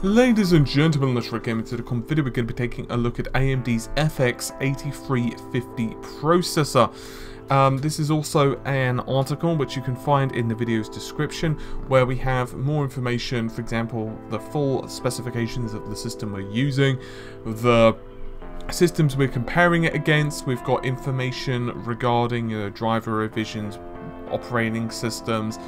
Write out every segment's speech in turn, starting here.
Ladies and gentlemen, let's get into the video. We're going to be taking a look at AMD's FX 8350 processor. This is also an article which you can find in the video's description, where we have more information, for example, the full specifications of the system we're using, the systems we're comparing it against. We've got information regarding driver revisions, operating systems,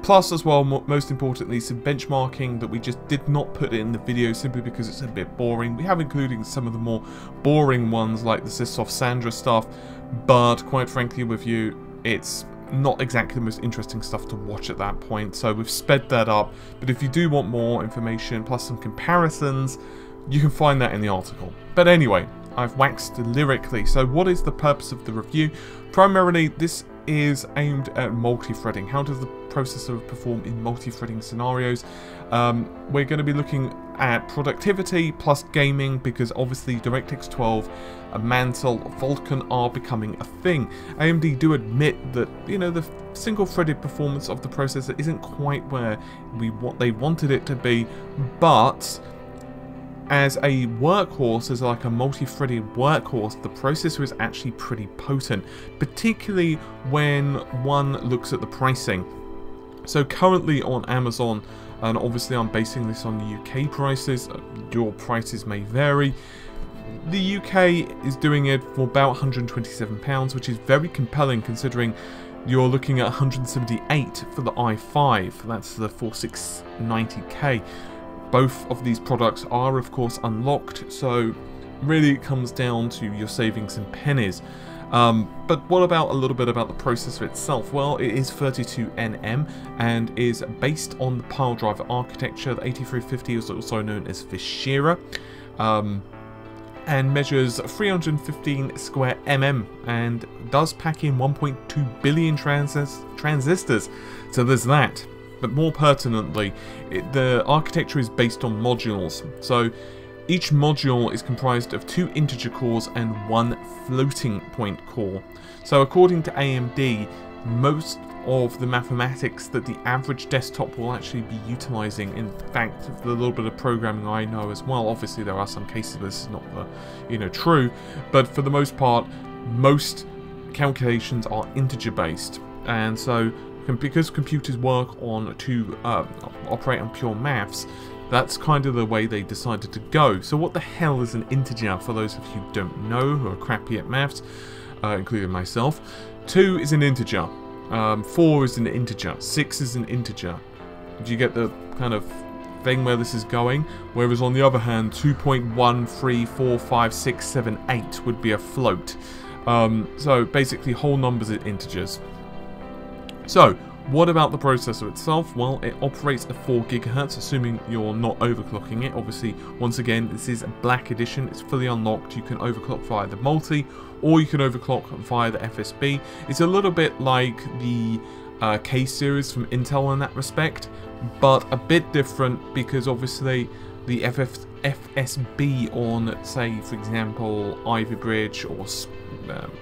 plus as well, most importantly, some benchmarking that we just did not put in the video simply because it's a bit boring. We have included some of the more boring ones like the Syssoft Sandra stuff, but quite frankly with you, it's not exactly the most interesting stuff to watch at that point, so we've sped that up. But if you do want more information plus some comparisons, you can find that in the article. But anyway, I've waxed lyrically. So what is the purpose of the review? Primarily, this is aimed at multi-threading. How does the processor perform in multi-threading scenarios? We're going to be looking at productivity plus gaming, because obviously DirectX 12, Mantle, Vulkan are becoming a thing. AMD do admit that, the single-threaded performance of the processor isn't quite where they wanted it to be, but as a workhorse, as like a multi-threaded workhorse, the processor is actually pretty potent, particularly when one looks at the pricing. So currently on Amazon, and obviously I'm basing this on the UK prices, your prices may vary. The UK is doing it for about £127, which is very compelling considering you're looking at 178 for the i5, that's the 4690K. Both of these products are of course unlocked, so really it comes down to your savings in pennies. But what about a little bit about the processor itself? Well, it is 32nm and is based on the pile driver architecture. The 8350 is also known as Vishera, and measures 315 square mm and does pack in 1.2 billion transistors. So there's that. But more pertinently, the architecture is based on modules. So each module is comprised of 2 integer cores and 1 floating point core. So according to AMD, most of the mathematics that the average desktop will actually be utilizing, in fact, the little bit of programming I know as well, obviously there are some cases where this is not true, but for the most part, most calculations are integer based. And so because computers work on operate on pure maths, that's kind of the way they decided to go. So what the hell is an integer, for those of you who don't know, who are crappy at maths, including myself? 2 is an integer, 4 is an integer, 6 is an integer. Do you get the kind of thing where this is going? Whereas on the other hand, 2.1345678 would be a float. So basically whole numbers are integers. So, what about the processor itself? Well, it operates at 4 GHz, assuming you're not overclocking it. Obviously, once again, this is a black edition, it's fully unlocked. You can overclock via the multi, or you can overclock via the FSB. It's a little bit like the K series from Intel in that respect, but a bit different because obviously the FSB on, say, for example, Ivy Bridge or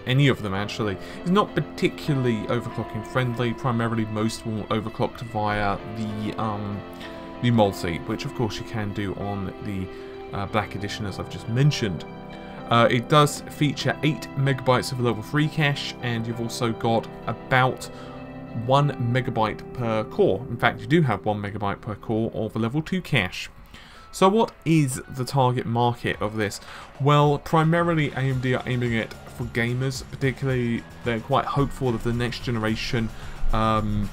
any of them actually, is not particularly overclocking friendly. Primarily, most will overclock via the multi, which of course you can do on the Black Edition, as I've just mentioned. It does feature 8 MB of level 3 cache, and you've also got about 1 MB per core. In fact, you do have 1 MB per core of level 2 cache. So what is the target market of this? Well, primarily AMD are aiming it for gamers, particularly they're quite hopeful of the next generation, for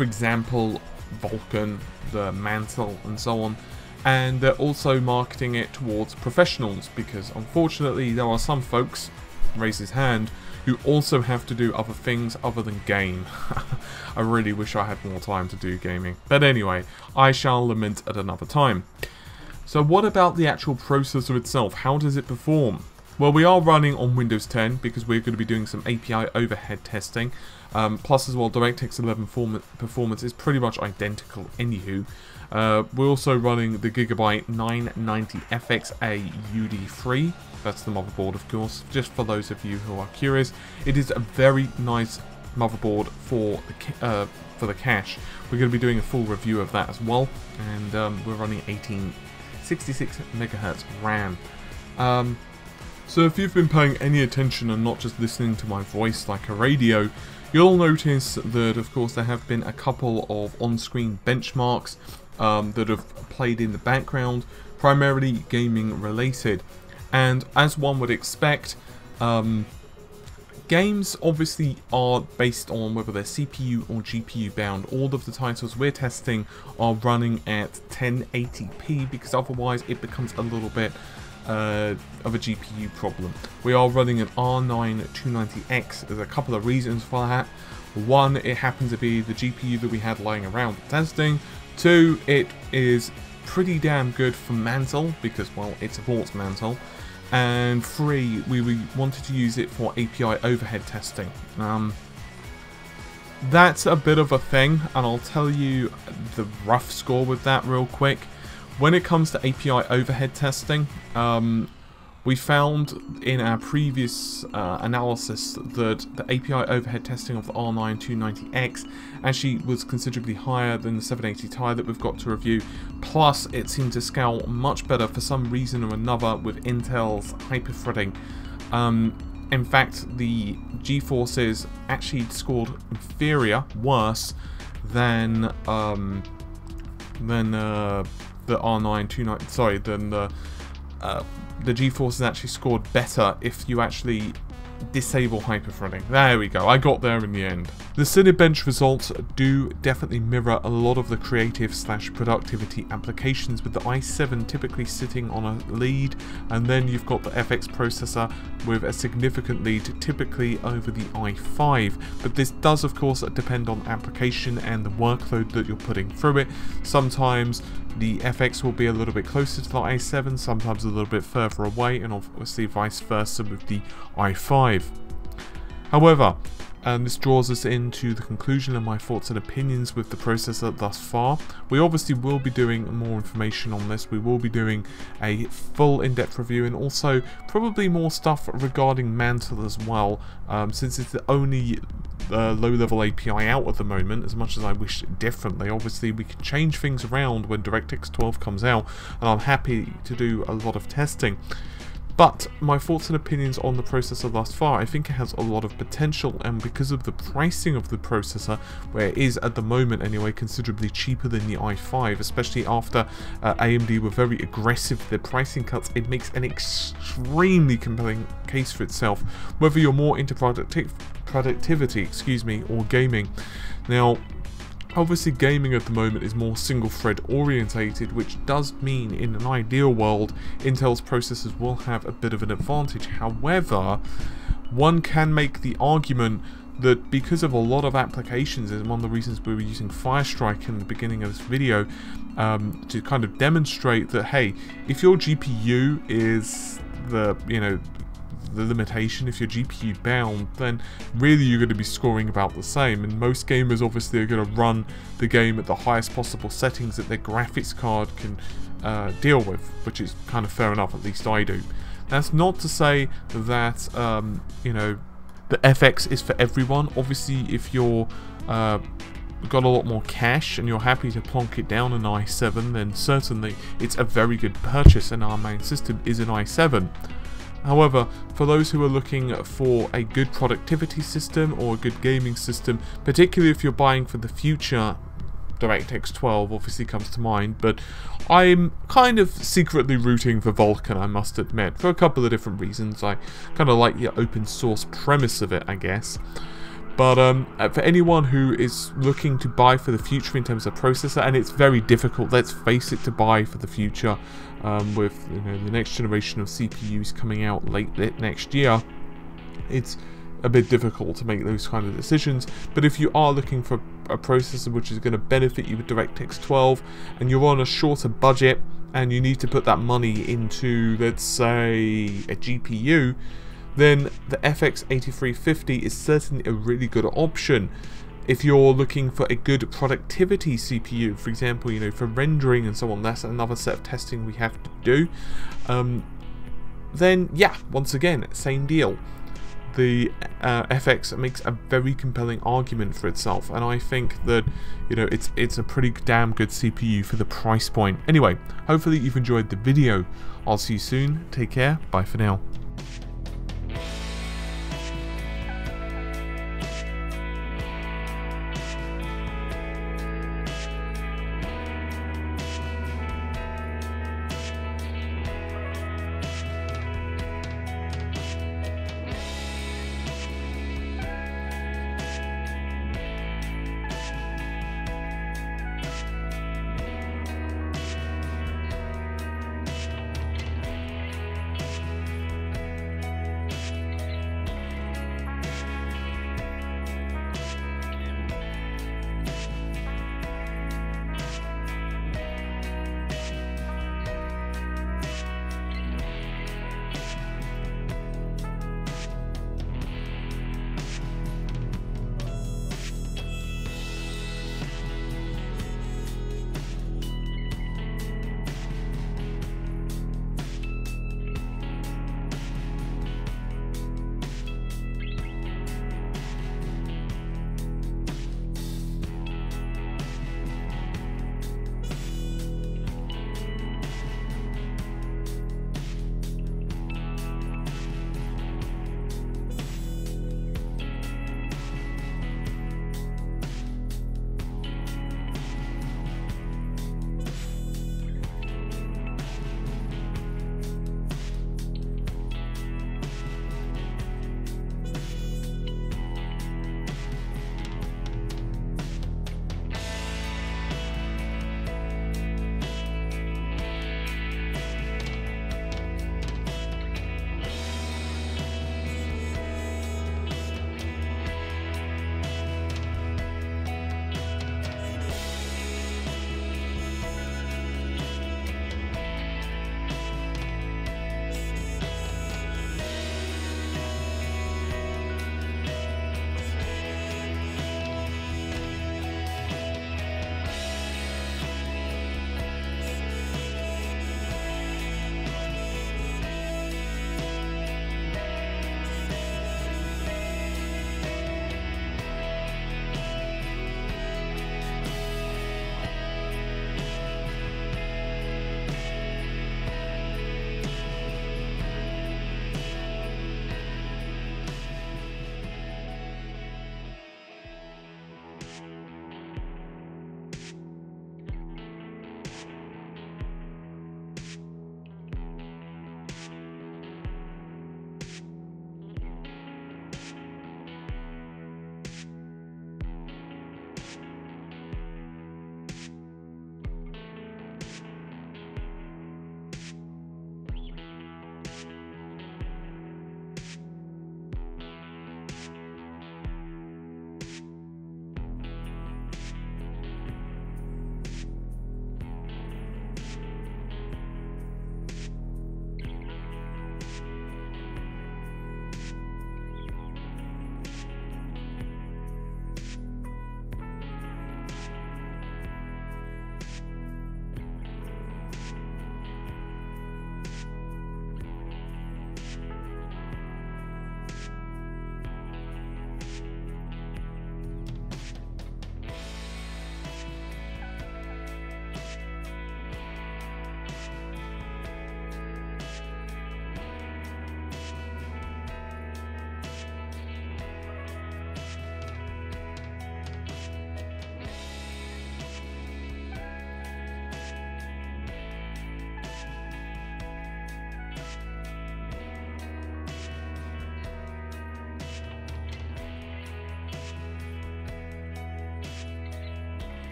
example, Vulkan, the Mantle and so on, and they're also marketing it towards professionals, because unfortunately there are some folks, raise his hand, who also have to do other things other than game. I really wish I had more time to do gaming. But anyway, I shall lament at another time. So what about the actual processor itself? How does it perform? Well, we are running on Windows 10 because we're going to be doing some API overhead testing. Plus as well, DirectX 11 performance is pretty much identical anywho. We're also running the Gigabyte 990 FXA UD3. That's the motherboard, of course, just for those of you who are curious. It is a very nice motherboard for the cache. We're going to be doing a full review of that as well, and we're running 1866 megahertz RAM. So if you've been paying any attention and not just listening to my voice like a radio, you'll notice that of course there have been a couple of on-screen benchmarks that have played in the background, primarily gaming related. And as one would expect, games obviously are based on whether they're CPU or GPU bound. All of the titles we're testing are running at 1080p because otherwise it becomes a little bit of a GPU problem. We are running an R9 290X. There's a couple of reasons for that. One, it happens to be the GPU that we had lying around for testing. Two, it is pretty damn good for Mantle because, well, it supports Mantle. And three, we wanted to use it for API overhead testing. That's a bit of a thing, and I'll tell you the rough score with that real quick. When it comes to API overhead testing, we found in our previous analysis that the API overhead testing of the R9 290X actually was considerably higher than the 780 Ti that we've got to review. Plus, it seemed to scale much better for some reason or another with Intel's hyperthreading. In fact, the GeForces actually scored inferior, worse than the R9 290. Sorry, than the GeForces actually scored better if you actually disable hyperthreading. There we go, I got there in the end. The Cinebench results do definitely mirror a lot of the creative/productivity applications, with the i7 typically sitting on a lead, and then you've got the FX processor with a significant lead typically over the i5. But this does of course depend on application and the workload that you're putting through it. Sometimes the FX will be a little bit closer to the i7, sometimes a little bit further away, and obviously vice versa with the i5. However, and this draws us into the conclusion of my thoughts and opinions with the processor thus far. We obviously will be doing more information on this. We will be doing a full in-depth review, and also probably more stuff regarding Mantle as well, since it's the only low-level API out at the moment, as much as I wish differently. Obviously we can change things around when DirectX 12 comes out, and I'm happy to do a lot of testing. But my thoughts and opinions on the processor thus far, I think it has a lot of potential, and because of the pricing of the processor, where it is at the moment anyway considerably cheaper than the i5, especially after AMD were very aggressive with their pricing cuts, it makes an extremely compelling case for itself, whether you're more into productivity, or gaming. Now, obviously gaming at the moment is more single thread orientated, which does mean in an ideal world Intel's processors will have a bit of an advantage. However, one can make the argument that because of a lot of applications, and one of the reasons we were using Firestrike in the beginning of this video, to kind of demonstrate that, hey, if your GPU is the limitation, if you're GPU bound, then really you're going to be scoring about the same, and most gamers obviously are going to run the game at the highest possible settings that their graphics card can deal with, which is kind of fair enough, at least I do. That's not to say that the FX is for everyone. Obviously if you're got a lot more cash and you're happy to plonk it down an i7, then certainly it's a very good purchase, and our main system is an i7. However, for those who are looking for a good productivity system or a good gaming system, particularly if you're buying for the future, DirectX 12 obviously comes to mind, but I'm kind of secretly rooting for Vulkan, I must admit, for a couple of different reasons. I kind of like the open source premise of it, I guess. But for anyone who is looking to buy for the future in terms of processor, and it's very difficult, let's face it, to buy for the future with the next generation of CPUs coming out late next year, it's a bit difficult to make those kind of decisions. But if you are looking for a processor which is going to benefit you with DirectX 12, and you're on a shorter budget and you need to put that money into, let's say, a GPU, then the FX 8350 is certainly a really good option. If you're looking for a good productivity CPU, for example, for rendering and so on, that's another set of testing we have to do, then yeah, once again, same deal. the FX makes a very compelling argument for itself, and I think that, you know, it's a pretty damn good CPU for the price point. Anyway, hopefully you've enjoyed the video. I'll see you soon. Take care. Bye for now.